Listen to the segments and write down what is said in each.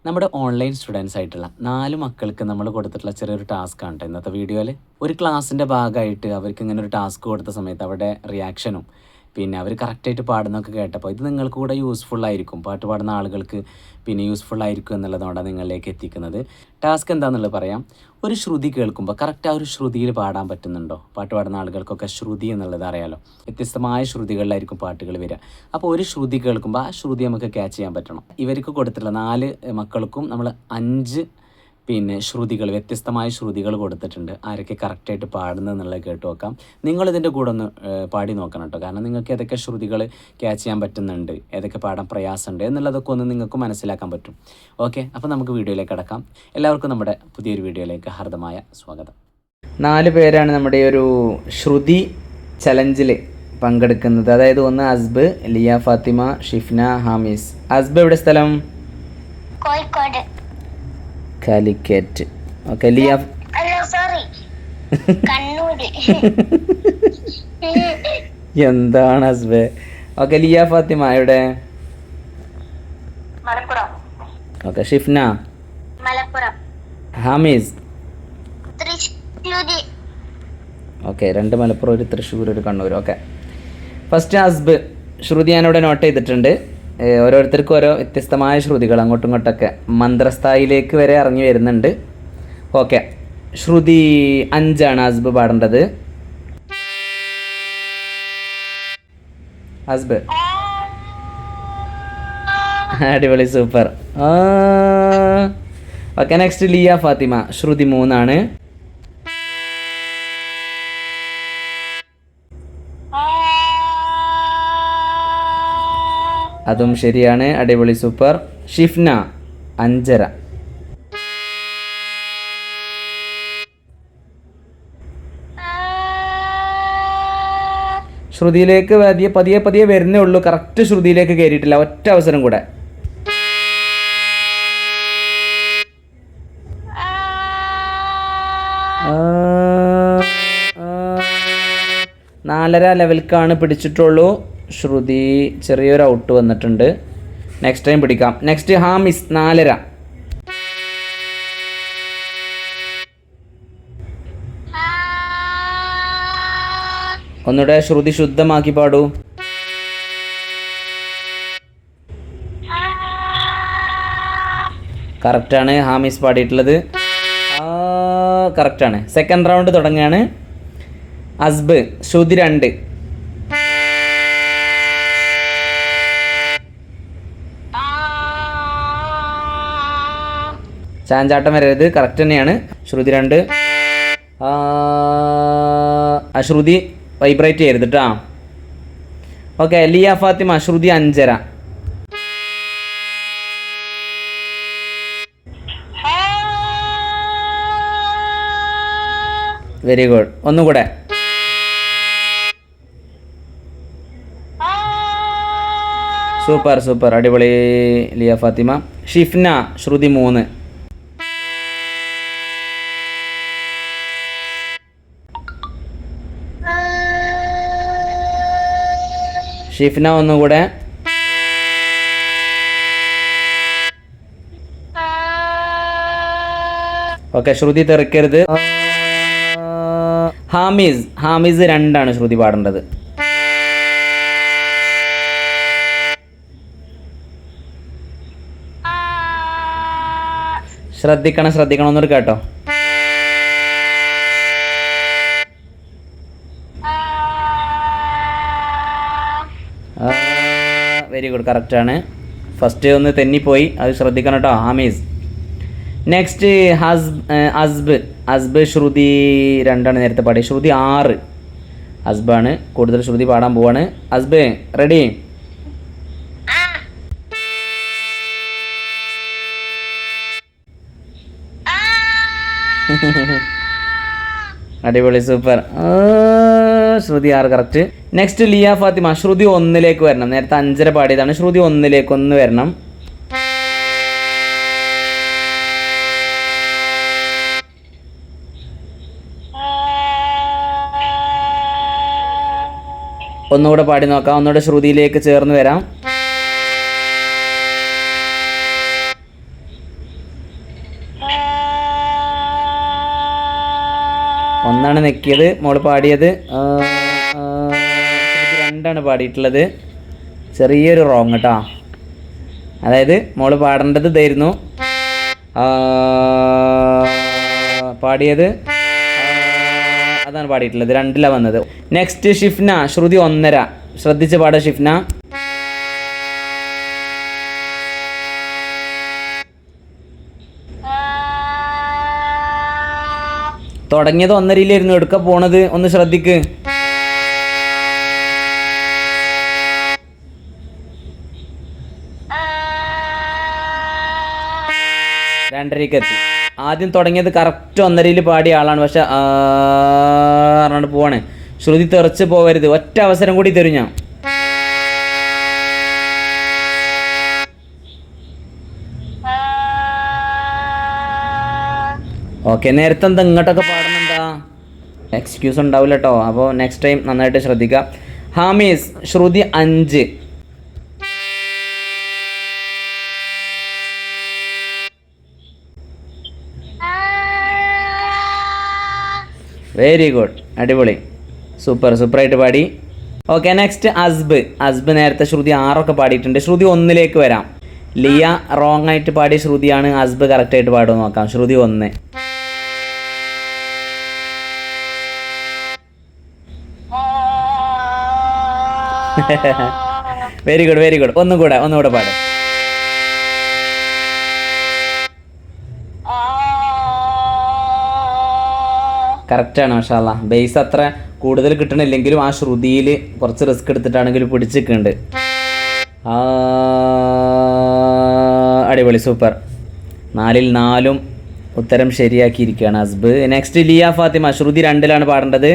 നമ്മുടെ online students ആയിട്ടുള്ള 4 മക്കൾക്ക് നമ്മൾ കൊടുത്തിട്ടുള്ള ചെറിയൊരു ടാസ്ക്കാണ് കേട്ടോ ഇന്നത്തെ വീഡിയോയിൽ. ഒരു ക്ലാസ്സിൻ്റെ ഭാഗമായിട്ട് അവർക്ക് ഇങ്ങനെ ഒരു ടാസ്ക് കൊടുത്ത സമയത്ത് അവരുടെ റിയാക്ഷനും പിന്നെ അവർ കറക്റ്റായിട്ട് പാടുന്നതൊക്കെ കേട്ടപ്പോൾ ഇത് നിങ്ങൾക്ക് കൂടെ യൂസ്ഫുൾ ആയിരിക്കും, പാട്ട് പാടുന്ന ആളുകൾക്ക് പിന്നെ യൂസ്ഫുൾ ആയിരിക്കും എന്നുള്ളതുകൊണ്ടാണ് നിങ്ങളിലേക്ക് എത്തിക്കുന്നത്. ടാസ്ക് എന്താണെന്നുള്ളത് പറയാം. ഒരു ശ്രുതി കേൾക്കുമ്പോൾ കറക്റ്റ് ആ ഒരു ശ്രുതിയിൽ പാടാൻ പറ്റുന്നുണ്ടോ? പാട്ട് പാടുന്ന ആളുകൾക്കൊക്കെ ശ്രുതി എന്നുള്ളത് അറിയാലോ, വ്യത്യസ്തമായ ശ്രുതികളിലായിരിക്കും പാട്ടുകൾ വരിക. അപ്പോൾ ഒരു ശ്രുതി കേൾക്കുമ്പോൾ ആ ശ്രുതി നമുക്ക് ക്യാച്ച് ചെയ്യാൻ പറ്റണം. ഇവർക്ക് കൊടുത്തിട്ടുള്ള 4 മക്കൾക്കും നമ്മൾ 5 ശ്രുതികൾ, വ്യത്യസ്തമായ ശ്രുതികൾ കൊടുത്തിട്ടുണ്ട്. ആരൊക്കെ കറക്റ്റായിട്ട് പാടുന്നത് എന്നുള്ളത് കേട്ട് നോക്കാം. നിങ്ങളിതിൻ്റെ കൂടെ ഒന്ന് പാടി നോക്കണം കേട്ടോ. കാരണം നിങ്ങൾക്ക് ഏതൊക്കെ ശ്രുതികൾ ക്യാച്ച് ചെയ്യാൻ പറ്റുന്നുണ്ട്, ഏതൊക്കെ പാടാൻ പ്രയാസമുണ്ട് എന്നുള്ളതൊക്കെ ഒന്ന് നിങ്ങൾക്ക് മനസ്സിലാക്കാൻ പറ്റും. ഓക്കെ, അപ്പോൾ നമുക്ക് വീഡിയോയിലേക്ക് കടക്കാം. എല്ലാവർക്കും നമ്മുടെ പുതിയൊരു വീഡിയോയിലേക്ക് ഹാർദമായ സ്വാഗതം. 4 പേരാണ് നമ്മുടെ ഒരു ശ്രുതി ചലഞ്ചിൽ പങ്കെടുക്കുന്നത്. അതായത് ഒന്ന് അസ്ബ്, ലിയ ഫാത്തിമ, ഷിഫ്ന, ഹാമിസ്. അസ്ബ് എവിടെ സ്ഥലം? കോഴിക്കോട്. കാലിക്കറ്റ്. ഓക്കെ, ലിയ കണ്ണൂര്. എന്താണ് അസ്ബേ? ഓക്കെ, ലിയ ഫാത്തിമ എവിടെ? Malappuram. Okay, Shifna? Malappuram. Hamis? Thrissur. Okay, 2 Malappuram, 1 Thrissur, 1 Kannur. Okay, first Asb. Shruthi ഞാനിവിടെ നോട്ട് ചെയ്തിട്ടുണ്ട്. ഓരോരുത്തർക്കും ഓരോ വ്യത്യസ്തമായ ശ്രുതികൾ അങ്ങോട്ടും ഇങ്ങോട്ടൊക്കെ മന്ത്രസ്ഥായിലേക്ക് വരെ ഇറങ്ങി വരുന്നുണ്ട്. ഓക്കെ, ശ്രുതി 5 അസ്ബ് പാടേണ്ടത്. അസ്ബ് അടിപൊളി, super. Okay, next Liya Fathima. Shruthi 3. അതും ശരിയാണ്, അടിപൊളി, സൂപ്പർ. ഷിഫ്ന 5. ശ്രുതിയിലേക്ക് പതിയെ പതിയെ വരുന്നേ ഉള്ളൂ, കറക്റ്റ് ശ്രുതിയിലേക്ക് കയറിയിട്ടില്ല. ഒറ്റ അവസരം കൂടെ. 4.5 ലെവൽക്കാണ് പിടിച്ചിട്ടുള്ളൂ. ശ്രുതി ചെറിയൊരു ഔട്ട് വന്നിട്ടുണ്ട്. നെക്സ്റ്റ് ടൈം പിടിക്കാം. Next James 4.5. ഒന്നുകൂടെ ശ്രുതി ശുദ്ധമാക്കി പാടൂ. കറക്റ്റാണ് ഹാമിസ് പാടിയിട്ടുള്ളത്. കറക്റ്റാണ്. സെക്കൻഡ് റൗണ്ട് തുടങ്ങുകയാണ്. അസ്ബ് ശ്രുതി 2. ചാഞ്ചാട്ടം വരരുത്, കറക്റ്റ് തന്നെയാണ്. ശ്രുതി 2. ശ്രുതി വൈബ്രേറ്റ് ചെയ്യരുത് കേട്ടോ. ഓക്കെ, ലിയ ഫാത്തിമ ശ്രുതി 5.5. Very good. ഒന്നുകൂടെ. സൂപ്പർ സൂപ്പർ, അടിപൊളി ലിയ ഫാത്തിമ. ഷിഫ്ന ശ്രുതി 3. ഷിഫ്ന ഒന്നുകൂടെ. ഓക്കെ, ശ്രുതി തെറിക്കരുത്. ഹാമിസ് 2 ശ്രുതി പാടേണ്ടത്. ശ്രദ്ധിക്കണം ഒന്നൂടെ കേട്ടോ. വെരി ഗുഡ്, കറക്റ്റാണ്. ഫസ്റ്റ് ഒന്ന് തെന്നിപ്പോയി, അത് ശ്രദ്ധിക്കണം കേട്ടോ ഹാമീസ്. നെക്സ്റ്റ് അസ്ബ് ശ്രുതി 2 നേരത്തെ പാടി. ശ്രുതി 6. അസ്ബാണ് കൂടുതൽ ശ്രുതി പാടാൻ പോവാണ്. അസ്ബ് റെഡി? അടിപൊളി, സൂപ്പർ. ശ്രുതി 6 കറക്റ്റ്. നെക്സ്റ്റ് ലിയ ഫാത്തിമ ശ്രുതി 1 വരണം. നേരത്തെ 5.5 പാടിയതാണ്. ശ്രുതി 1 വരണം. ഒന്നുകൂടെ പാടി നോക്കാം. ഒന്നുകൂടെ ശ്രുതിയിലേക്ക് ചേർന്ന് വരാം. ഒന്നാണ് നെക്കിയത്, മോള് പാടിയത്. ശ്രുതി രണ്ടാണ് പാടിയിട്ടുള്ളത്. ചെറിയൊരു റോങ് കേട്ടോ. അതായത് മോള് പാടേണ്ടത് ഇതായിരുന്നു, പാടിയത് അതാണ് പാടിയിട്ടുള്ളത്, രണ്ടിലാണ് വന്നത്. നെക്സ്റ്റ് ഷിഫ്ന, ശ്രുതി 1.5. ശ്രദ്ധിച്ച് പാടുക ഷിഫ്ന. തുടങ്ങിയത് 1.5 എടുക്ക പോണത്, ഒന്ന് ശ്രദ്ധിക്ക്. രണ്ടരയ്ക്ക് എത്തി. ആദ്യം തുടങ്ങിയത് കറക്റ്റ് 1.5 പാടിയ ആളാണ്, പക്ഷെ പറഞ്ഞിട്ട് പോവാണ്. ശ്രുതി തെറിച്ച് പോകരുത്, ഒറ്റ അവസരം കൂടി തരും ഞാൻ. ഓക്കെ, നേരത്തെ എന്താ ഇങ്ങോട്ടൊക്കെ പാടുന്നെന്താ? എക്സ്ക്യൂസ് ഉണ്ടാവില്ല കേട്ടോ. അപ്പോൾ നെക്സ്റ്റ് ടൈം നന്നായിട്ട് ശ്രദ്ധിക്കുക. ഹാമീസ്, ശ്രുതി 5. വെരി ഗുഡ്, അടിപൊളി, സൂപ്പറായിട്ട് പാടി. ഓക്കെ, നെക്സ്റ്റ് അസ്ബ് നേരത്തെ ശ്രുതി 6 പാടിയിട്ടുണ്ട്. ശ്രുതി 1 വരാം. ലിയ റോങ് ആയിട്ട് പാടിയ ശ്രുതിയാണ്. അസ്ബ് കറക്റ്റായിട്ട് പാടുമെന്ന് നോക്കാം. ശ്രുതി 1. Very good. ഒന്നുകൂടെ പാട്. കറക്റ്റാണ്, മാഷാ അല്ലാഹ്. ബേസ് അത്ര കൂടുതൽ കിട്ടണില്ലെങ്കിലും ആ ശ്രുതിയിൽ കുറച്ച് റിസ്ക് എടുത്തിട്ടാണെങ്കിലും പിടിച്ചിട്ടുണ്ട്. അടിപൊളി, സൂപ്പർ. 4ൽ 4 ഉത്തരം ശരിയാക്കിയിരിക്കുകയാണ് അസ്ബ്. നെക്സ്റ്റ് ലിയ ഫാത്തിമ, ശ്രുതി 2 പാടേണ്ടത്.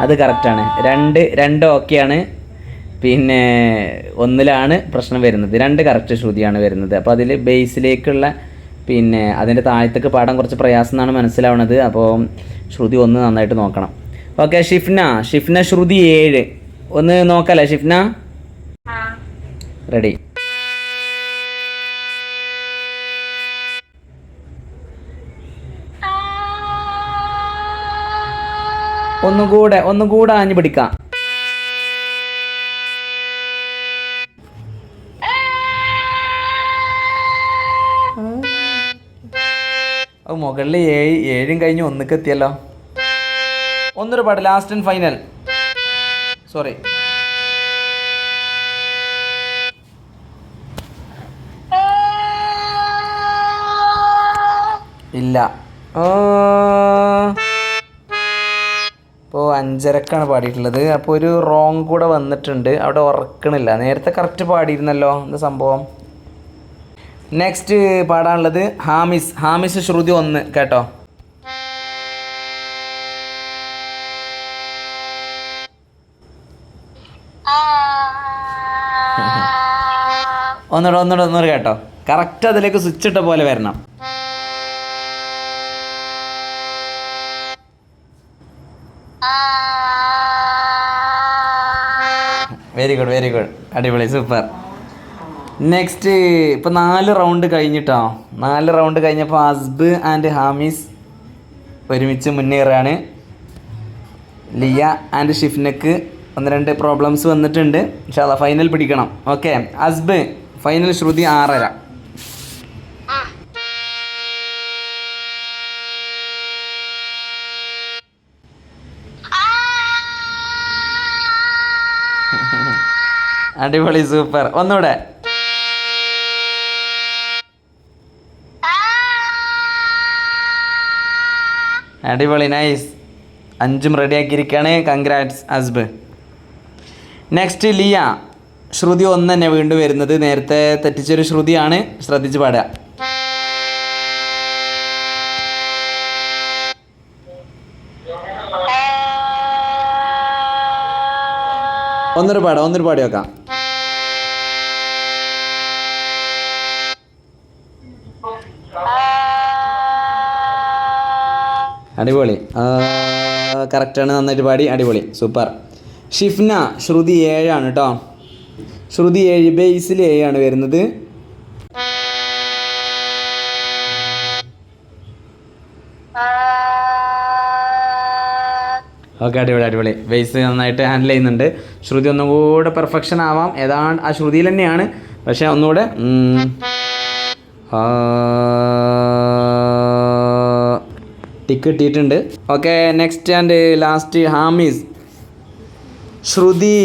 അത് കറക്റ്റാണ്. 2 ഓക്കെയാണ്. പിന്നെ 1 പ്രശ്നം വരുന്നത്. 2 കറക്റ്റ് ശ്രുതിയാണ് വരുന്നത്. അപ്പോൾ അതിൽ ബേസിലേക്കുള്ള പിന്നെ അതിൻ്റെ താഴത്തേക്ക് പാടാൻ കുറച്ച് പ്രയാസം എന്നാണ് മനസ്സിലാവുന്നത്. അപ്പോൾ ശ്രുതി 1 നന്നായിട്ട് നോക്കണം. ഓക്കെ, ഷിഫ്ന ശ്രുതി 7. ഒന്ന് നോക്കല്ലേ ഷിഫ്ന? റെഡി. ഒന്നുകൂടെ ആഞ്ഞു പിടിക്കാം. മുകളിൽ 7 കഴിഞ്ഞ് 1 എത്തിയല്ലോ. ഒന്നൊരു പാട്ട്, ലാസ്റ്റ് ആൻഡ് ഫൈനൽ. സോറി, ഇല്ല. ഇപ്പോൾ 5:30 പാടിയിട്ടുള്ളത്. അപ്പോൾ ഒരു റോങ് കൂടെ വന്നിട്ടുണ്ട്, അവിടെ ഉറക്കണില്ല. നേരത്തെ കറക്റ്റ് പാടിയിരുന്നല്ലോ, എന്താ സംഭവം? നെക്സ്റ്റ് പാടാനുള്ളത് ഹാമിസ് ശ്രുതി 1 കേട്ടോ. ഒന്നുകൂടെ കേട്ടോ. കറക്റ്റ് അതിലേക്ക് സ്വിച്ച് ഇട്ട പോലെ വരണം. വെരി ഗുഡ്, അടിപൊളി, സൂപ്പർ. നെക്സ്റ്റ് ഇപ്പോൾ 4 റൗണ്ട് കഴിഞ്ഞിട്ടോ. 4 റൗണ്ട് കഴിഞ്ഞപ്പോൾ അസ്ബ് ആൻഡ് ഹാമിസ് ഒരുമിച്ച് മുന്നേറുകയാണ്. ലിയ ആൻഡ് ഷിഫ്നക്ക് 1-2 പ്രോബ്ലംസ് വന്നിട്ടുണ്ട്. ഇൻഷാ അല്ലാഹ് ഫൈനൽ പിടിക്കണം. ഓക്കെ, അസ്ബ് ഫൈനൽ ശ്രുതി 6.5. അടിപൊളി, സൂപ്പർ. ഒന്നുകൂടെ. അടിപൊളി, നൈസ്. 5 റെഡിയാക്കിയിരിക്കുകയാണ്. കൺഗ്രാറ്റ്സ് അസ്ബ്. നെക്സ്റ്റ് ലിയ, ശ്രുതി 1 തന്നെ വീണ്ടും വരുന്നത്. നേരത്തെ തെറ്റിച്ചൊരു ശ്രുതിയാണ്, ശ്രദ്ധിച്ച് പാടുക. ഒന്നൊരു പാടി വെക്കാം. അടിപൊളി, കറക്റ്റാണ്, നന്നായിട്ട് പാടി, അടിപൊളി, സൂപ്പർ. ഷിഫ്ന ശ്രുതി 7 കേട്ടോ. ശ്രുതി 7, ബേസിൽ 7 ആണ് വരുന്നത്. ഓക്കെ, അടിപൊളി. ബേസ് നന്നായിട്ട് ഹാൻഡിൽ ചെയ്യുന്നുണ്ട്. ശ്രുതി ഒന്നും കൂടെ പെർഫെക്ഷൻ ആവാം. ഏതാണ് ആ ശ്രുതിയിൽ തന്നെയാണ്, പക്ഷെ ഒന്നുകൂടെ ടിക്ക് കിട്ടിയിട്ടുണ്ട്. Okay, next and last Hamis. Shruthi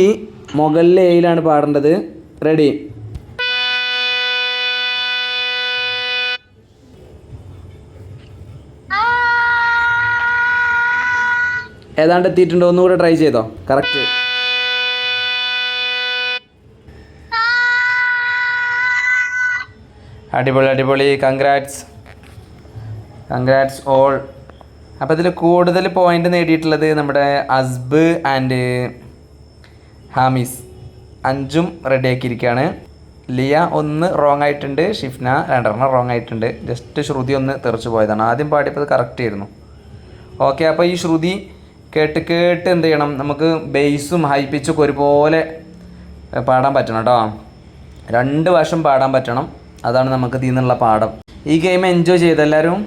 മുകളിൽ 7 പാടേണ്ടത്. റെഡി? ഏതാണ്ട് എത്തിയിട്ടുണ്ടോ? ഒന്നുകൂടെ ട്രൈ ചെയ്തോ. കറക്റ്റ്. അടിപൊളി. Congrats all. അപ്പോൾ ഇതിൽ കൂടുതൽ പോയിന്റ് നേടിയിട്ടുള്ളത് നമ്മുടെ അസ്ബ് ആൻഡ് ഹാമിസ്. 5 റെഡിയാക്കിയിരിക്കുകയാണ്. ലിയ 1 റോങ് ആയിട്ടുണ്ട്, ഷിഫ്ന 2 റോങ് ആയിട്ടുണ്ട്. ജസ്റ്റ് ശ്രുതി ഒന്ന് തെറിച്ച് പോയതാണ്. ആദ്യം പാടിയപ്പോൾ കറക്റ്റ് ആയിരുന്നു. ഓക്കെ, അപ്പോൾ ഈ ശ്രുതി കേട്ട് എന്ത് ചെയ്യണം, നമുക്ക് ബേസും ഹൈ പിച്ചൊക്കെ ഒരുപോലെ പാടാൻ പറ്റണം കേട്ടോ. 2 വശം പാടാൻ പറ്റണം. അതാണ് നമുക്ക് ഇതിൽ നിന്നുള്ള പാഠം. ഈ ഗെയിം എൻജോയ് ചെയ്തെല്ലാവരും?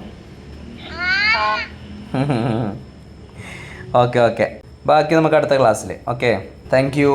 ഓക്കെ. ബാക്കി നമുക്ക് അടുത്ത ക്ലാസ്സിൽ. Okay, thank you.